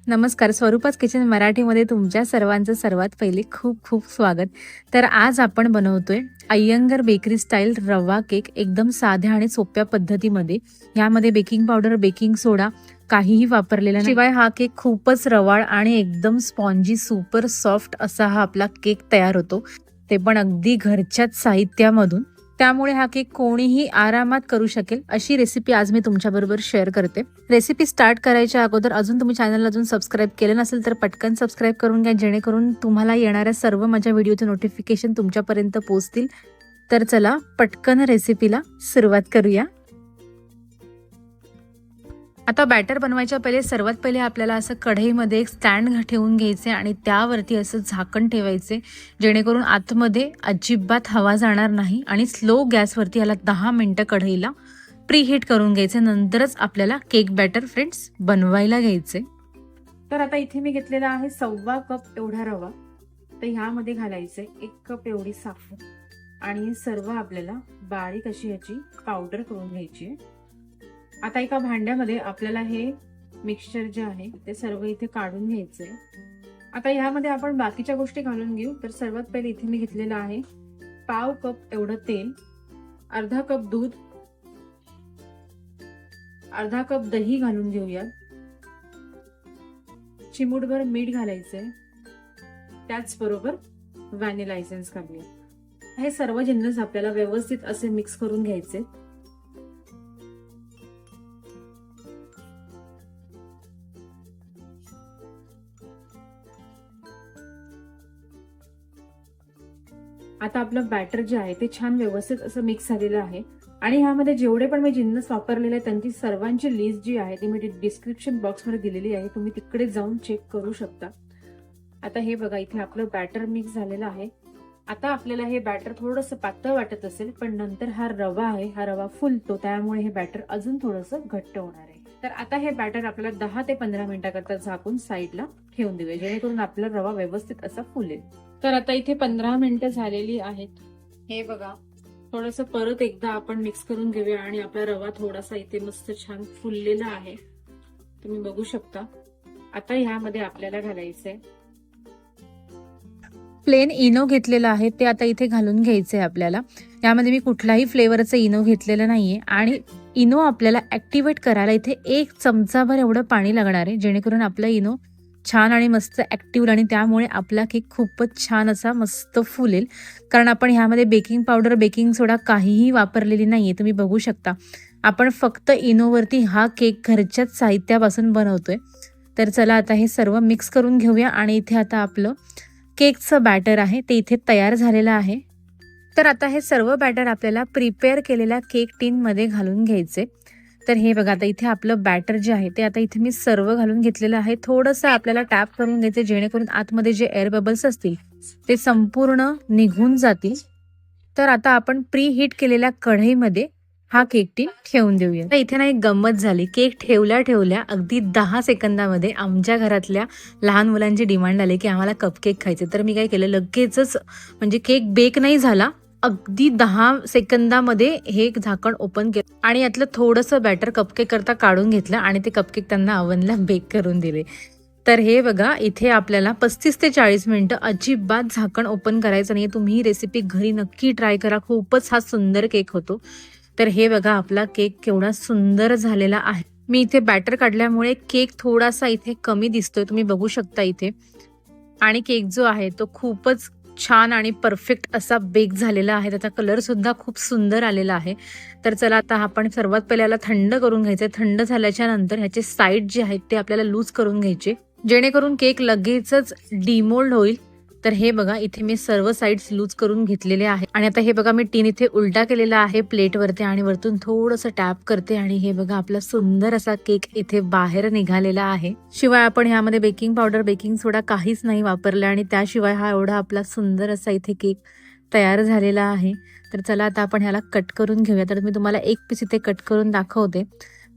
नमस्कार. स्वरूपाच किचन मराठीमध्ये तुमच्या सर्वांचं सर्वात पहिले खूप खूप स्वागत. तर आज आपण बनवतोय अय्यंगार बेकरी स्टाईल रवा केक एकदम साध्या आणि सोप्या पद्धतीमध्ये. यामध्ये बेकिंग पावडर, बेकिंग सोडा काहीही वापरलेला नाही. शिवाय हा केक खूपच रवाळ आणि एकदम स्पॉन्जी सुपर सॉफ्ट असा हा आपला केक तयार होतो, ते पण अगदी घरच्याच साहित्यामधून. त्यामुळे हा केक कोणीही आरामात करू शकेल अशी रेसिपी आज मी तुमच्याबरोबर शेअर करते. रेसिपी स्टार्ट करायच्या अगोदर अजून तुम्ही चॅनलला सबस्क्राईब केलं नसेल तर पटकन सबस्क्राईब करून घ्या, जेणेकरून तुम्हाला येणाऱ्या सर्व माझ्या व्हिडिओचे नोटिफिकेशन तुमच्यापर्यंत पोहोचतील. तर चला पटकन रेसिपीला सुरुवात करूया. आता बॅटर बनवायच्या पहिले सर्वात पहिले आपल्याला असं कढईमध्ये एक स्टँड ठेवून घ्यायचे आणि त्यावरती असं झाकण ठेवायचे, जेणेकरून आतमध्ये अजिबात हवा जाणार नाही. आणि स्लो गॅसवरती याला 10 मिनिटं कढईला प्रीहीट करून घ्यायचे. नंतरच आपल्याला केक बॅटर फ्रेंड्स बनवायला घ्यायचे. तर आता इथे मी घेतलेला आहे 1.25 कप एवढा रवा. तर ह्यामध्ये घालायचे 1 कप एवढी साखर आणि हे सर्व आपल्याला बारीक अशी याची पावडर करून घ्यायची आहे. आता एका भांड्यामध्ये आपल्याला हे मिक्सचर जे आहे ते सर्व इथे काढून घ्यायचंय. आता ह्यामध्ये आपण बाकीच्या गोष्टी घालून घेऊ. तर सर्वात पहिले इथे मी घेतलेलं आहे 1/2 कप एवढं तेल, अर्धा कप दूध, अर्धा कप दही घालून घेऊयात, चिमूटभर मीठ घालायचंय, त्याचबरोबर व्हॅनिला एसेन्स घालूया. हे सर्व जिन्नस आपल्याला व्यवस्थित असे मिक्स करून घ्यायचे. आता आपलं बॅटर जे आहे ते छान व्यवस्थित असं मिक्स झालेलं आहे. आणि ह्यामध्ये जेवढे पण मी जिन्नस वापरलेले आहेत त्यांची सर्वांची लिस्ट जी आहे ती मी डिस्क्रिप्शन बॉक्समध्ये दिलेली आहे, तुम्ही तिकडे जाऊन चेक करू शकता. आता हे बघा, इथे आपलं बॅटर मिक्स झालेलं आहे. आता आपल्याला हे बॅटर थोडंसं पातळ वाटत असेल, पण नंतर हा रवा आहे, हा रवा फुलतो, त्यामुळे हे बॅटर अजून थोडंसं घट्ट होणार आहे. तर आता हे बॅटर आपल्याला 10 ते 15 मिनिटाकरता झाकून साईडला ठेवून देऊया, जेणेकरून आपला रवा व्यवस्थित असा फुलेल. तर आता इथे 15 मिनिटं झालेली आहेत. हे बघा, थोडंसं परत एकदा आपण मिक्स करून घेऊया आणि आपला रवा थोडासा इथे मस्त छान फुललेला आहे, तुम्ही बघू शकता. आता ह्यामध्ये आपल्याला घालायचंय प्लेन इनो घेतलेलं आहे, ते आता इथे घालून घ्यायचंय आपल्याला. यामध्ये मी कुठलाही फ्लेवरचं इनो घेतलेलं नाहीये. आणि इनो आपल्याला ऍक्टिव्हेट करायला इथे 1 चमचाभर एवढं पाणी लागणार आहे, जेणेकरून आपला इनो छान आणि मस्त ऍक्टिव्ह आणि त्यामुळे आपला केक खूपच छान असा मस्त फुलेल. कारण आपण ह्यामध्ये बेकिंग पावडर, बेकिंग सोडा काहीही वापरलेली नाहीये, तुम्ही बघू शकता. आपण फक्त इनोवरती हा केक घरच्याच साहित्यापासून बनवतोय. तर चला आता हे सर्व मिक्स करून घेऊया. आणि इथे आता आपलं केकचं बॅटर आहे ते इथे तयार झालेलं आहे. तर आता हे सर्व बॅटर आपल्याला प्रिपेअर केलेल्या केक टीनमध्ये घालून घ्यायचे. तर हे बघा, आता इथे आपलं बॅटर जे आहे ते आता इथे मी सर्व घालून घेतलेलं आहे. थोडंसं आपल्याला टॅप करून घ्यायचं, जेणेकरून आतमध्ये जे एअर बबल्स असतील ते संपूर्ण निघून जातील. तर आता आपण प्री हीट केलेल्या कढईमध्ये हा केक टीन ठेवून देऊया. तर इथे ना एक गंमत झाली. केक ठेवल्या ठेवल्या अगदी 10 सेकंदामध्ये आमच्या घरातल्या लहान मुलांची डिमांड आली की आम्हाला कपकेक खायचे. तर मी काय केलं, लगेचच म्हणजे केक बेक नाही झाला, अगदी 10 सेकंदामध्ये हे झाकण ओपन केलं आणि यातलं थोडंसं बॅटर कपकेक करता काढून घेतलं आणि ते कपकेक त्यांना ओव्हनला बेक करून दिले. तर हे बघा, इथे आपल्याला 35 ते 40 मिनिटं अजिबात झाकण ओपन करायचं नाही. तुम्ही ही रेसिपी घरी नक्की ट्राय करा, खूपच हा सुंदर केक होतो. तर हे बघा, आपला केक केवढा सुंदर झालेला आहे. मी इथे बॅटर काढल्यामुळे केक थोडासा इथे कमी दिसतोय, तुम्ही बघू शकता इथे. आणि केक जो आहे तो खूपच छान आणि परफेक्ट असा बेक झालेला आहे. त्याचा कलर सुद्धा खूप सुंदर आलेला आहे. तर चला आता आपण सर्वात पहिले याला थंड करून घ्यायचे. थंड झाल्याच्या नंतर ह्याचे साईड जे आहेत ते आपल्याला लूज करून घ्यायचे, जेणेकरून केक लगेचच डिमोल्ड होईल. तर हे बघा, इथे मी सर्व साईड्स लूज करून घेतलेले आहे. आणि आता हे बघा, मी टीन इथे उलटा केलेला आहे प्लेटवरती आणि वरतून थोडंसं टॅप करते आणि हे बघा, आपला सुंदर असा केक इथे बाहेर निघालेला आहे. शिवाय आपण ह्यामध्ये बेकिंग पावडर, बेकिंग सोडा काहीच नाही वापरलं आणि त्याशिवाय हा एवढा आपला सुंदर असा इथे केक तयार झालेला आहे. तर चला आता आपण ह्याला कट करून घेऊया. तर मी तुम्हाला एक पीस इथे कट करून दाखवते.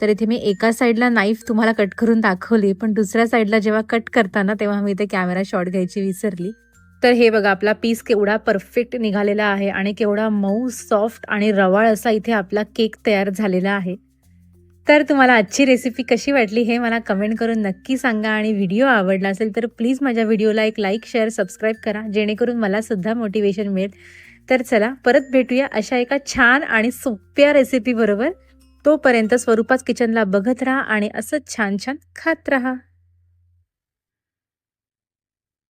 तर इथे मी एका साईडला नाईफ तुम्हाला कट करून दाखवली, पण दुसऱ्या साईडला जेव्हा कट करताना तेव्हा मी इथे कॅमेरा शॉट घ्यायची विसरली. तर हे बघा, आपला पीस केवढा परफेक्ट निघालेला आहे आणि केवढा मऊ, सॉफ्ट आणि रवाळ असा इथे आपला केक तयार झालेला आहे. तर तुम्हाला आजची रेसिपी कशी वाटली हे मला कमेंट करून नक्की सांगा आणि व्हिडिओ आवडला असेल तर प्लीज माझ्या व्हिडिओला एक लाईक, शेअर, सबस्क्राईब करा जेणेकरून मला सुद्धा मोटिवेशन मिळेल. तर चला परत भेटूया अशा एका छान आणि सोप्या रेसिपी बरोबर. तोपर्यंत स्वरूपाच किचनला बघत राहा आणि असंच छान छान खात राहा.